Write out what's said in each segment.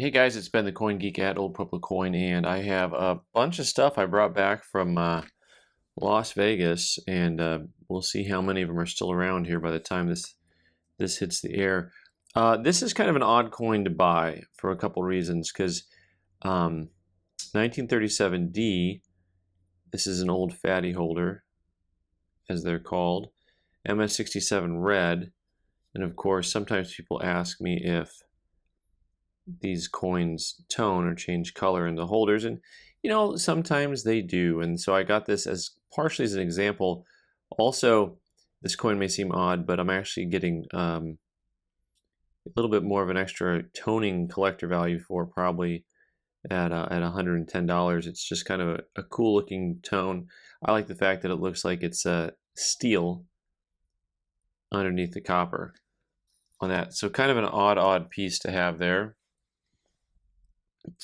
Hey guys, it's Ben the Coin Geek at Old Pueblo Coin, and I have a bunch of stuff I brought back from Las Vegas, and we'll see how many of them are still around here by the time this hits the air. This is kind of an odd coin to buy for a couple reasons, because 1937D, this is an old fatty holder, as they're called, MS67 red, and of course sometimes people ask me if these coins tone or change color in the holders, and sometimes they do, and so I got this as partially as an example. Also, this coin may seem odd, but I'm actually getting a little bit more of an extra toning collector value for probably at $110. It's just kind of a cool looking tone. I like the fact that it looks like it's steel underneath the copper on that, so kind of an odd piece to have there.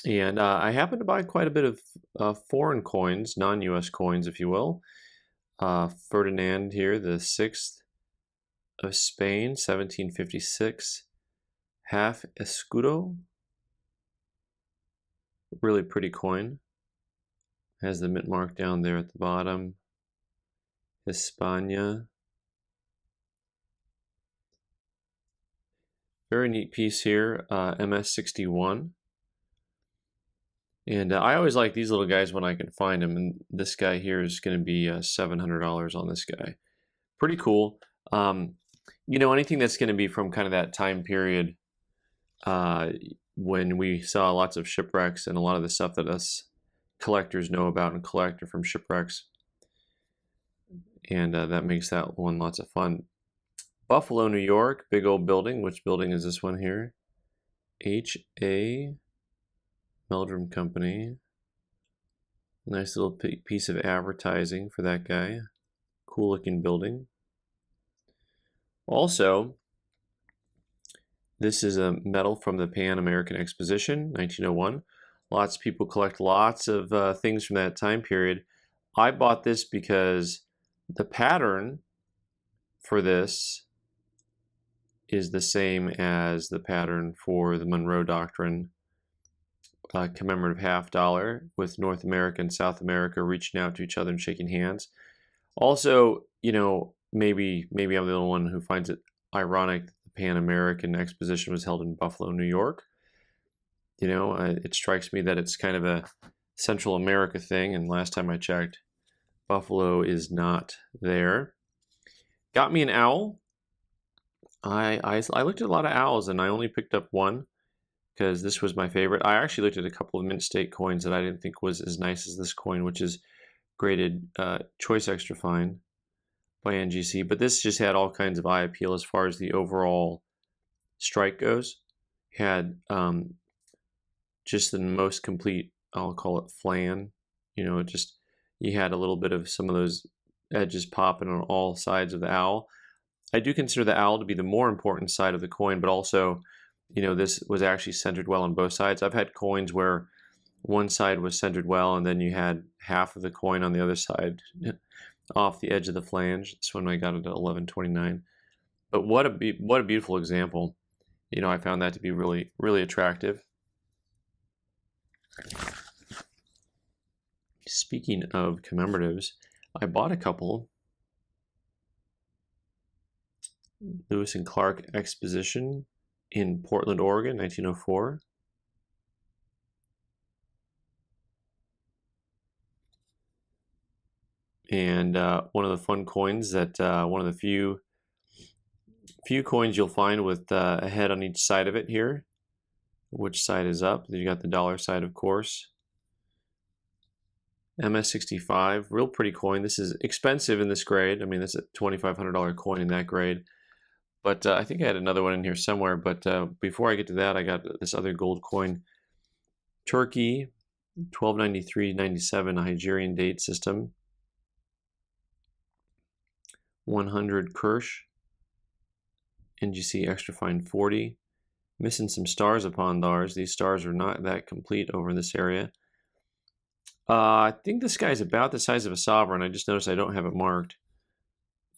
And I happen to buy quite a bit of foreign coins, non-US coins, if you will. Ferdinand here, the 6th of Spain, 1756, half escudo. Really pretty coin. Has the mint mark down there at the bottom. Hispania. Very neat piece here, MS61. And I always like these little guys when I can find them, and this guy here is going to be $700 on this guy. Pretty cool. Anything that's going to be from kind of that time period when we saw lots of shipwrecks, and a lot of the stuff that us collectors know about and collect are from shipwrecks. And that makes that one lots of fun. Buffalo, New York, big old building. Which building is this one here? H.A. Meldrum Company. Nice little piece of advertising for that guy. Cool looking building. Also, this is a medal from the Pan American Exposition, 1901. Lots of people collect lots of things from that time period. I bought this because the pattern for this is the same as the pattern for the Monroe Doctrine commemorative $50, with North America and South America reaching out to each other and shaking hands. Also, maybe I'm the only one who finds it ironic that the Pan American Exposition was held in Buffalo, New York. It strikes me that it's kind of a Central America thing, and last time I checked, Buffalo is not there. Got me an owl. I looked at a lot of owls, and I only picked up one because this was my favorite. I actually looked at a couple of mint state coins that I didn't think was as nice as this coin, which is graded choice extra fine by NGC. But this just had all kinds of eye appeal as far as the overall strike goes. Had just the most complete, I'll call it flan. You had a little bit of some of those edges popping on all sides of the owl. I do consider the owl to be the more important side of the coin, but also, this was actually centered well on both sides. I've had coins where one side was centered well, and then you had half of the coin on the other side off the edge of the flange. This one I got it at 11.29. But what a beautiful example. I found that to be really, really attractive. Speaking of commemoratives, I bought a couple. Lewis and Clark Exposition in Portland, Oregon, 1904. And one of the fun coins that one of the few coins you'll find with a head on each side of it here. Which side is up? You got the dollar side, of course. MS65, real pretty coin. This is expensive in this grade. I mean, this is a $2,500 coin in that grade. But I think I had another one in here somewhere. But before I get to that, I got this other gold coin. Turkey, 1293.97, a Hygerian date system. 100 Kirsch. NGC extra fine 40. Missing some stars upon ours. These stars are not that complete over in this area. I think this guy's about the size of a sovereign. I just noticed I don't have it marked.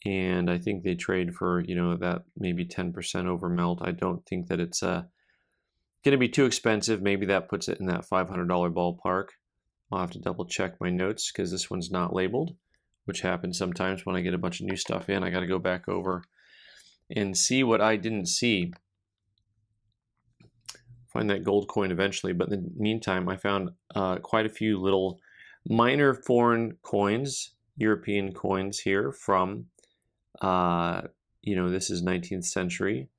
And I think they trade for, that maybe 10% over melt. I don't think that it's going going to be too expensive. Maybe that puts it in that $500 ballpark. I'll have to double check my notes because this one's not labeled, which happens sometimes when I get a bunch of new stuff in. I got to go back over and see what I didn't see. Find that gold coin eventually, but in the meantime, I found quite a few little minor foreign coins, European coins here from, this is 19th century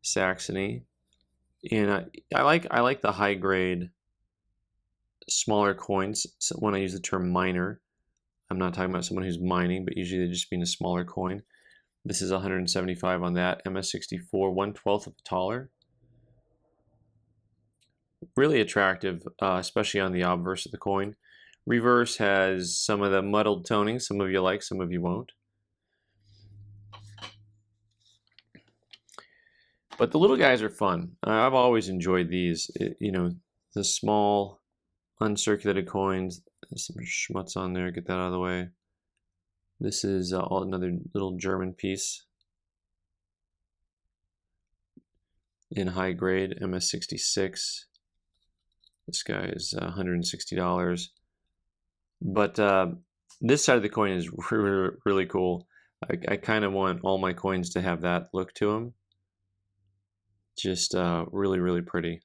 Saxony, and I like the high grade, smaller coins. So when I use the term minor, I'm not talking about someone who's mining, but usually they just mean a smaller coin. This is 175 on that MS64, 1/12 of a taller. Really attractive, especially on the obverse of the coin. Reverse has some of the muddled toning. Some of you like, some of you won't. But the little guys are fun. I've always enjoyed these. The small uncirculated coins. There's some schmutz on there. Get that out of the way. This is another little German piece in high grade, MS66. This guy is $160. But this side of the coin is really cool. I kind of want all my coins to have that look to them. Just really, really pretty.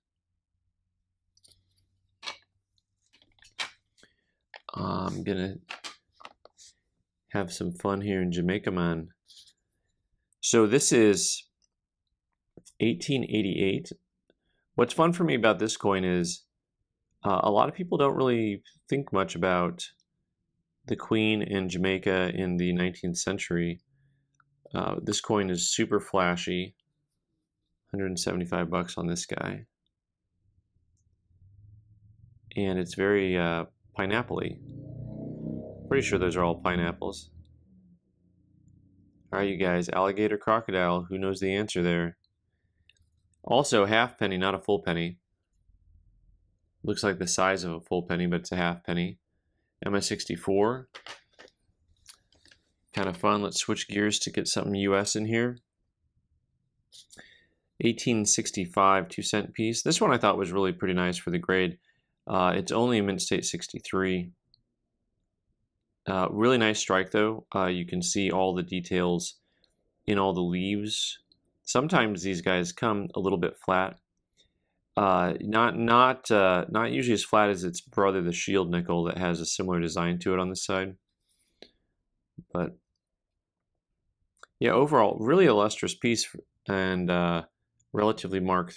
I'm going to have some fun here in Jamaica, man. So this is 1888. What's fun for me about this coin is a lot of people don't really think much about the Queen in Jamaica in the 19th century. This coin is super flashy. 175 bucks on this guy. And it's very pineapple-y. Pretty sure those are all pineapples. All right, you guys, alligator, crocodile, who knows the answer there? Also, half penny, not a full penny. Looks like the size of a full penny, but it's a half penny. MS64. Kind of fun. Let's switch gears to get something US in here. 1865 2-cent piece. This one I thought was really pretty nice for the grade. It's only a mint state 63. Really nice strike though. You can see all the details in all the leaves. Sometimes these guys come a little bit flat. Not usually as flat as its brother, the shield nickel, that has a similar design to it on this side. But yeah, overall, really illustrious piece and relatively mark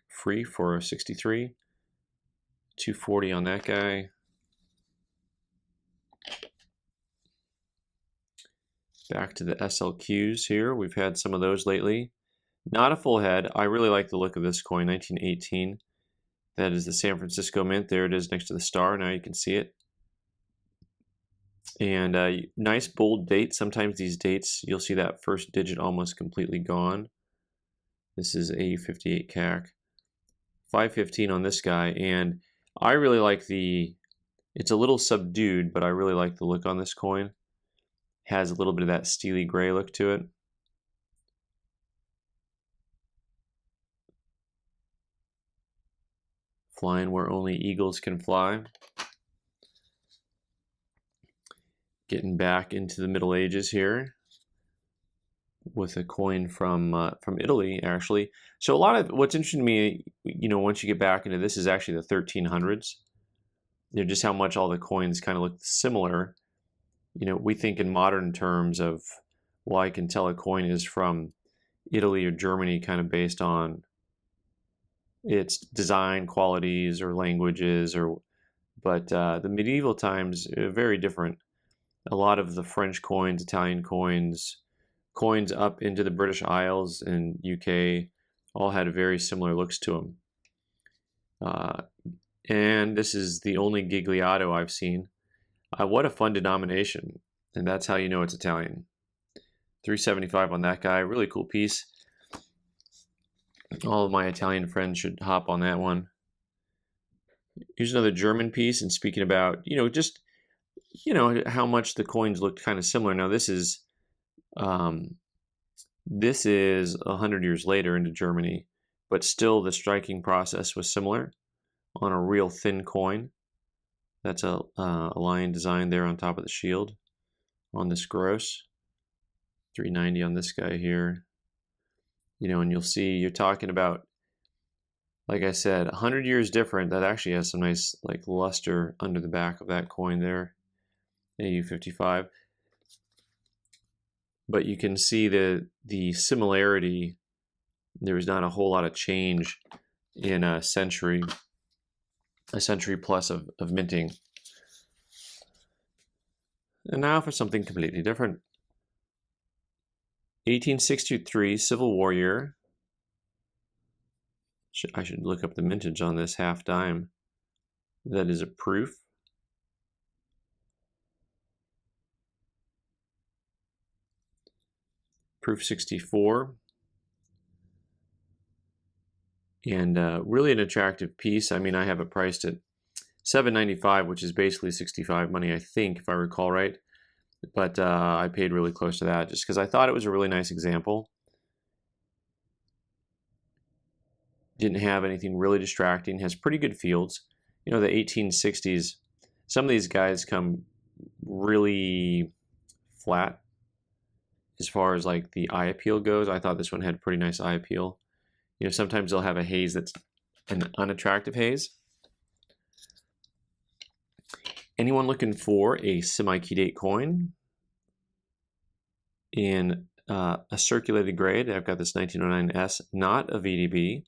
free for a 63. 240 on that guy. Back to the SLQs here. We've had some of those lately. Not a full head. I really like the look of this coin, 1918. That is the San Francisco Mint. There it is next to the star. Now you can see it. And nice bold date. Sometimes these dates, you'll see that first digit almost completely gone. This is a 58 CAC. 515 on this guy. And I really like it's a little subdued, but I really like the look on this coin. Has a little bit of that steely gray look to it. Flying where only eagles can fly. Getting back into the Middle Ages here with a coin from Italy, actually. So a lot of what's interesting to me, once you get back into this, is actually the 1300s. Just how much all the coins kind of look similar. We think in modern terms of, well, I can tell a coin is from Italy or Germany kind of based on its design qualities or languages, but the medieval times are very different. A lot of the French coins, Italian coins, coins up into the British Isles and UK all had very similar looks to them. And this is the only Gigliotto I've seen. What a fun denomination, and that's how you know it's Italian. 375 on that guy, really cool piece. All of my Italian friends should hop on that one. Here's another German piece, and speaking about, just, how much the coins looked kind of similar. Now this is 100 years later into Germany, but still the striking process was similar on a real thin coin. That's a lion design there on top of the shield on this gross. 390 on this guy here. You know, and you'll see you're talking about, like I said, 100 years different. That actually has some nice like luster under the back of that coin there, AU55. But you can see the similarity. There was not a whole lot of change in a century plus of minting. And now for something completely different. 1863 Civil War year. I should look up the mintage on this half dime. That is a proof. Proof 64. And really an attractive piece. I mean, I have it priced at $7.95, which is basically 65 money, I think, if I recall right. But I paid really close to that just because I thought it was a really nice example. Didn't have anything really distracting. Has pretty good fields. You know, the 1860s, some of these guys come really flat as far as like the eye appeal goes. I thought this one had pretty nice eye appeal. You know, sometimes they'll have a haze that's an unattractive haze. Anyone looking for a semi-key date coin in a circulated grade? I've got this 1909S, not a VDB,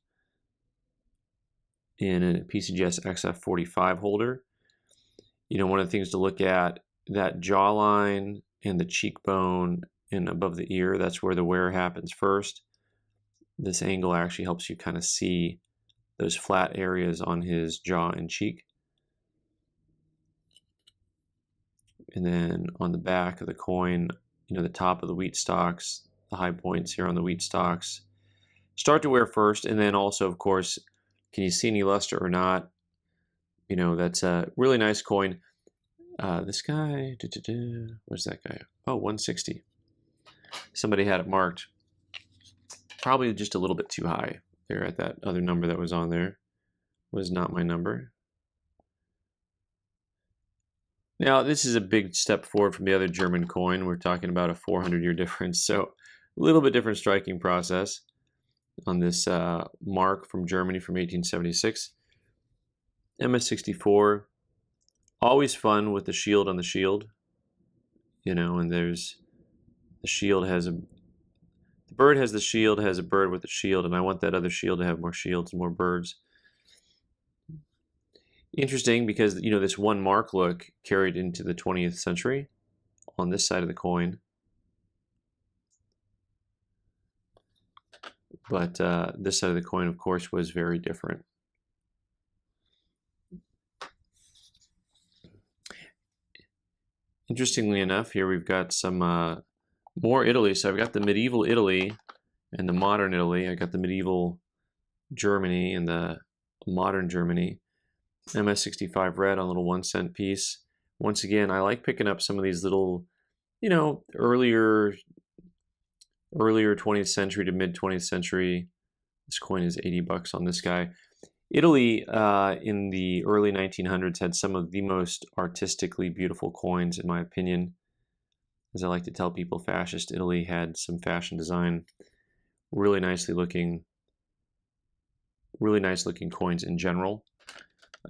in a PCGS XF45 holder. You know, one of the things to look at, that jawline and the cheekbone and above the ear, that's where the wear happens first. This angle actually helps you kind of see those flat areas on his jaw and cheek. And then on the back of the coin, you know, the top of the wheat stalks, the high points here on the wheat stalks, start to wear first. And then also, of course, can you see any luster or not? You know, that's a really nice coin. This guy, where's that guy? Oh, 160. Somebody had it marked. Probably just a little bit too high there at that other number that was on there. Was not my number. Now, this is a big step forward from the other German coin. We're talking about a 400-year difference, so a little bit different striking process on this mark from Germany from 1876. MS64, always fun with the shield on the shield. You know, and there's the shield has a, the bird has the shield, has a bird with a shield, and I want that other shield to have more shields and more birds. Interesting because, you know, this one mark look carried into the 20th century on this side of the coin. But this side of the coin, of course, was very different. Interestingly enough, here we've got some more Italy. So I've got the medieval Italy and the modern Italy. I got the medieval Germany and the modern Germany. MS65 red on a little 1 cent piece. Once again, I like picking up some of these little, you know, earlier 20th century to mid 20th century. This coin is 80 bucks on this guy. Italy in the early 1900s had some of the most artistically beautiful coins, in my opinion. As I like to tell people, fascist Italy had some fashion design, really nice looking coins in general.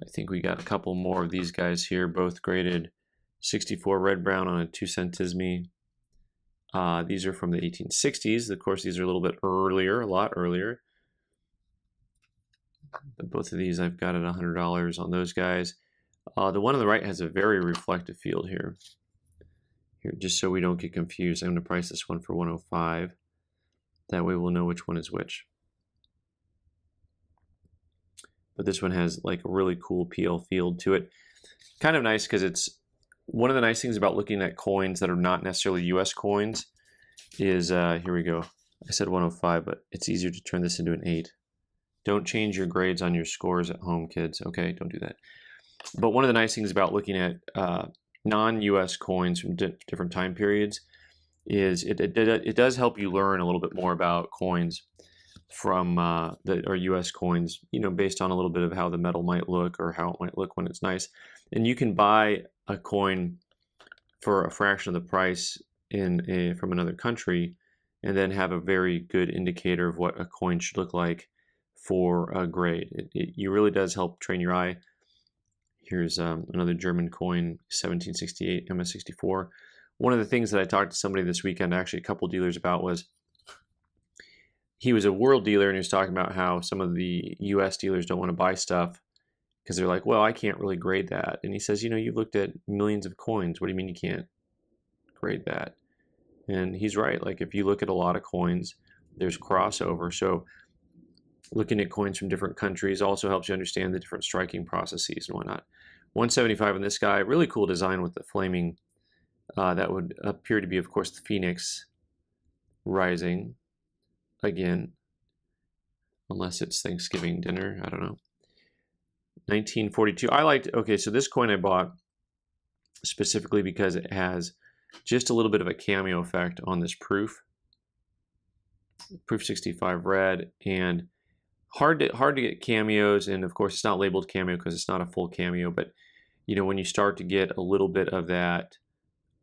I think we got a couple more of these guys here, both graded 64 red brown on a 2 centesimi. These are from the 1860s. Of course, these are a little bit earlier, a lot earlier. But both of these I've got at $100 on those guys. The one on the right has a very reflective field here. Here, just so we don't get confused, I'm going to price this one for $105. That way we'll know which one is which. But this one has like a really cool PL field to it. Kind of nice because it's one of the nice things about looking at coins that are not necessarily US coins is, here we go. I said 105, but it's easier to turn this into an 8. Don't change your grades on your scores at home, kids. Okay, don't do that. But one of the nice things about looking at non-US coins from different time periods is it does help you learn a little bit more about coins. from that are U.S. coins, based on a little bit of how the metal might look or how it might look when it's nice. And you can buy a coin for a fraction of the price from another country, and then have a very good indicator of what a coin should look like for a grade. It really does help train your eye. Here's another German coin, 1768 MS64. One of the things that I talked to somebody this weekend, actually a couple dealers about, was he was a world dealer, and he was talking about how some of the US dealers don't want to buy stuff because they're like, well, I can't really grade that. And he says, you've looked at millions of coins. What do you mean you can't grade that? And he's right. Like, if you look at a lot of coins, there's crossover. So looking at coins from different countries also helps you understand the different striking processes and whatnot. 175 on this guy, really cool design with the flaming, that would appear to be, of course, the phoenix rising again, unless it's Thanksgiving dinner, I don't know. 1942, okay, so this coin I bought specifically because it has just a little bit of a cameo effect on this proof 65 red, and hard to get cameos, and of course it's not labeled cameo because it's not a full cameo, but when you start to get a little bit of that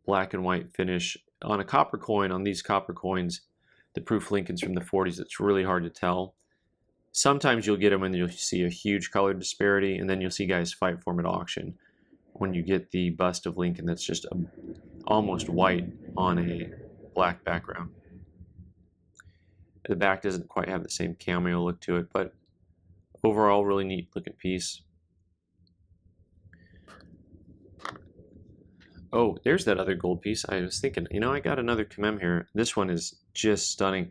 black and white finish on a copper coin, on these copper coins, the proof Lincolns from the 40s, it's really hard to tell. Sometimes you'll get them and you'll see a huge color disparity, and then you'll see guys fight for them at auction when you get the bust of Lincoln that's just almost white on a black background. The back doesn't quite have the same cameo look to it, but overall, really neat looking piece. Oh, there's that other gold piece. I was thinking, I got another commem here. This one is just stunning.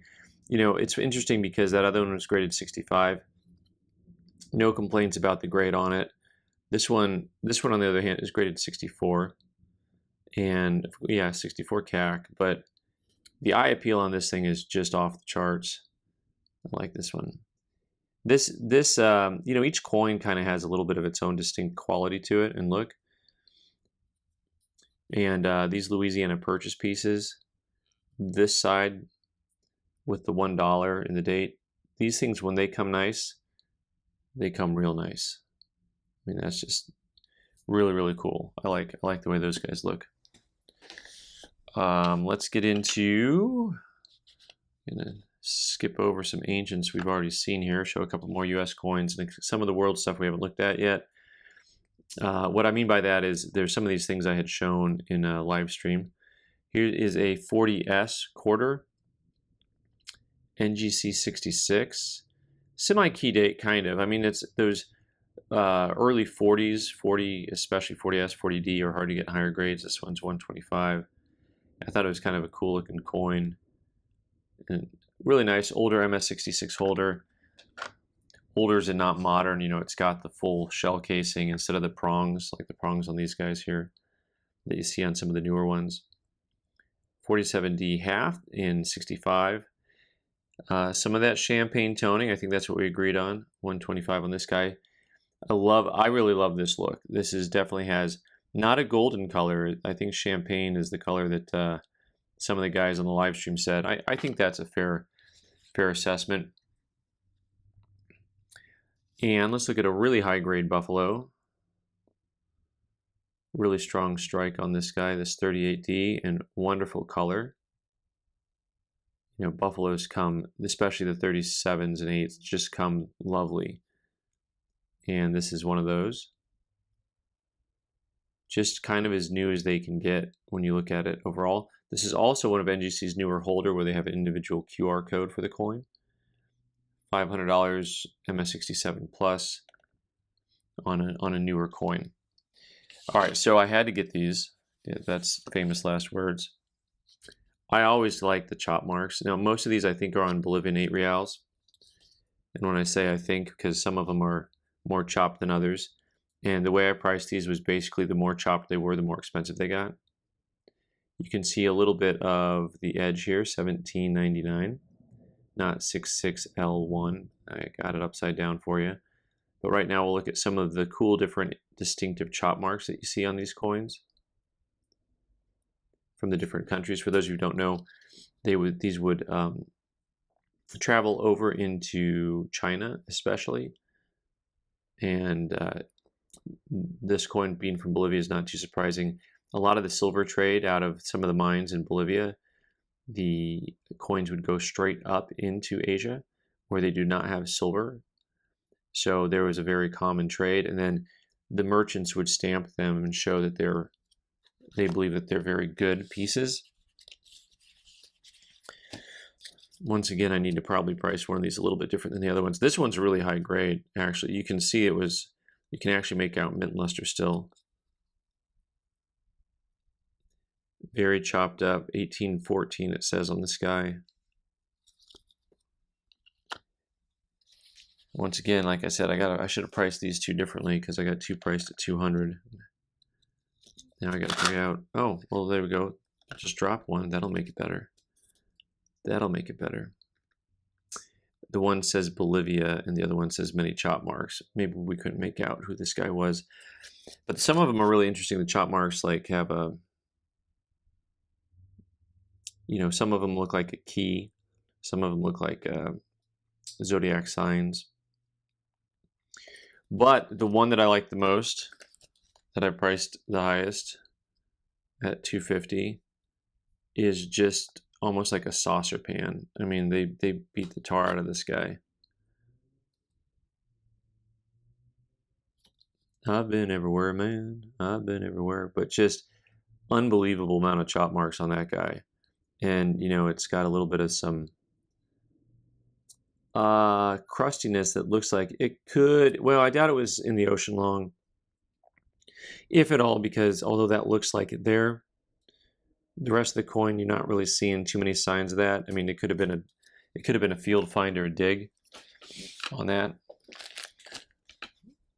It's interesting because that other one was graded 65. No complaints about the grade on it. This one on the other hand is graded 64. And yeah, 64 CAC, but the eye appeal on this thing is just off the charts. I like this one. This each coin kind of has a little bit of its own distinct quality to it and look. And these Louisiana Purchase pieces, this side with the $1 and the date, these things, when they come nice, they come real nice. I mean, that's just really, really cool. I like the way those guys look. Let's get into, I'm gonna skip over some ancients we've already seen here, show a couple more US coins and some of the world stuff we haven't looked at yet. What I mean by that is there's some of these things I had shown in a live stream. Here is a 40S quarter, NGC 66, semi-key date kind of. I mean, it's those early 40s, especially 40S, 40D are hard to get higher grades. This one's 125. I thought it was kind of a cool looking coin. And really nice older MS66 holder. Holders and not modern, it's got the full shell casing instead of the prongs, like the prongs on these guys here that you see on some of the newer ones. 47D half in 65. Some of that champagne toning, I think that's what we agreed on. 125 on this guy. I really love this look. This definitely has not a golden color. I think champagne is the color that some of the guys on the live stream said. I think that's a fair assessment. And let's look at a really high grade buffalo. Really strong strike on this guy, this 38D, and wonderful color. Buffaloes come, especially the 37s and 8s, just come lovely. And this is one of those. Just kind of as new as they can get when you look at it overall. This is also one of NGC's newer holder where they have an individual QR code for the coin. $500 MS67 plus on a newer coin. All right, so I had to get these. Yeah, that's famous last words. I always like the chop marks. Now, most of these I think are on Bolivian 8 reals. And when I say I think, because some of them are more chopped than others. And the way I priced these was basically the more chopped they were, the more expensive they got. You can see a little bit of the edge here, $17.99. Not 66L1. I got it upside down for you. But right now we'll look at some of the cool different distinctive chop marks that you see on these coins from the different countries. For those of you who don't know, these would travel over into China, especially. And this coin being from Bolivia is not too surprising. A lot of the silver trade out of some of the mines in Bolivia, the coins would go straight up into Asia, where they do not have silver. So there was a very common trade, and then the merchants would stamp them and show that they believe that they're very good pieces. Once again, I need to probably price one of these a little bit different than the other ones. This one's really high grade, actually. You can see you can actually make out mint luster still. Very chopped up, 1814 it says on this guy. Once again, like I said, I should have priced these two differently because I got two priced at 200. Now I got to figure out, oh, well, there we go. Just drop one, that'll make it better. That'll make it better. The one says Bolivia and the other one says many chop marks. Maybe we couldn't make out who this guy was. But some of them are really interesting. The chop marks like have a, some of them look like a key. Some of them look like zodiac signs. But the one that I like the most, that I priced the highest at 250, is just almost like a saucer pan. I mean, they beat the tar out of this guy. I've been everywhere, man. I've been everywhere. But just unbelievable amount of chop marks on that guy. And, it's got a little bit of some crustiness that looks like it could, well, I doubt it was in the ocean long, if at all, because although that looks like it there, the rest of the coin, you're not really seeing too many signs of that. I mean, it could have been a field find or a dig on that.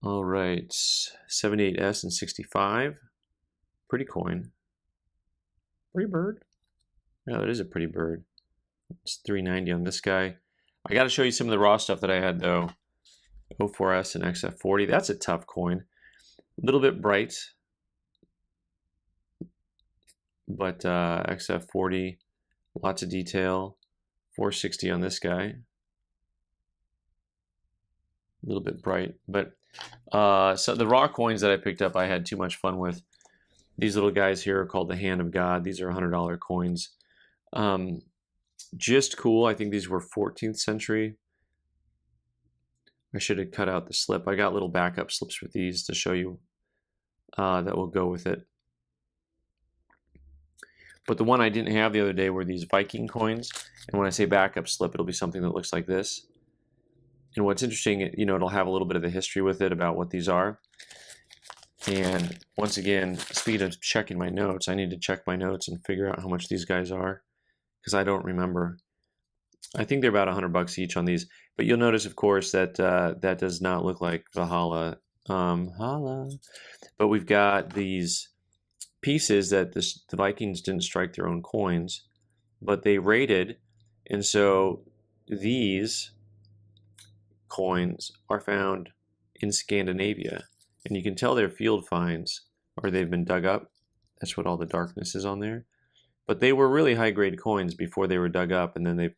All right, 78S and 65, pretty coin, pretty bird. Yeah, that is a pretty bird. It's 390 on this guy. I got to show you some of the raw stuff that I had though. 04S and XF40. That's a tough coin. A little bit bright, but XF40, lots of detail. 460 on this guy. A little bit bright, but so the raw coins that I picked up, I had too much fun with. These little guys here are called the Hand of God. These are $100 coins. Just cool. I think these were 14th century. I should have cut out the slip. I got little backup slips with these to show you that will go with it. But the one I didn't have the other day were these Viking coins. And when I say backup slip, it'll be something that looks like this. And what's interesting, it'll have a little bit of the history with it about what these are. And once again, speed of checking my notes, I need to check my notes and figure out how much these guys are, because I don't remember. I think they're about $100 each on these. But you'll notice, of course, that that does not look like Valhalla. But we've got these pieces that the Vikings didn't strike their own coins, but they raided, and so these coins are found in Scandinavia, and you can tell they're field finds or they've been dug up. That's what all the darkness is on there. But they were really high-grade coins before they were dug up, and then they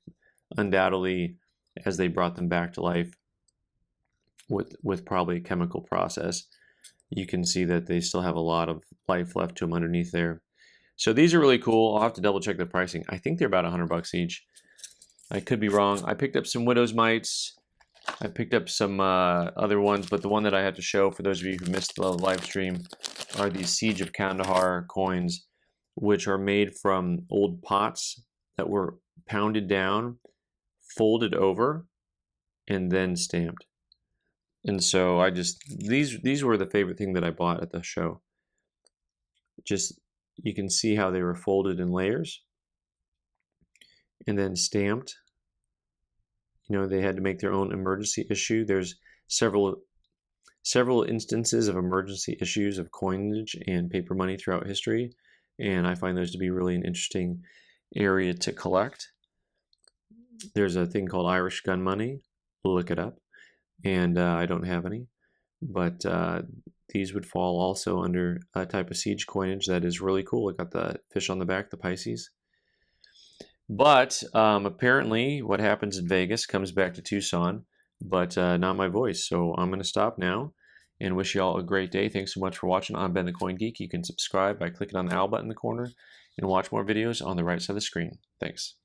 undoubtedly, as they brought them back to life with probably a chemical process, you can see that they still have a lot of life left to them underneath there. So these are really cool. I'll have to double check the pricing. I think they're about $100 each. I could be wrong. I picked up some Widow's Mites. I picked up some other ones, but the one that I had to show for those of you who missed the live stream are these Siege of Kandahar coins, which are made from old pots that were pounded down, folded over, and then stamped. And so these were the favorite thing that I bought at the show. Just, you can see how they were folded in layers and then stamped. They had to make their own emergency issue. There's several instances of emergency issues of coinage and paper money throughout history, and I find those to be really an interesting area to collect. There's a thing called Irish gun money. Look it up. And I don't have any, but these would fall also under a type of siege coinage that is really cool. It got the fish on the back, the Pisces. But apparently what happens in Vegas comes back to Tucson, but not my voice. So I'm going to stop now and wish you all a great day. Thanks so much for watching. I'm Ben the Coin Geek. You can subscribe by clicking on the owl button in the corner and watch more videos on the right side of the screen. Thanks.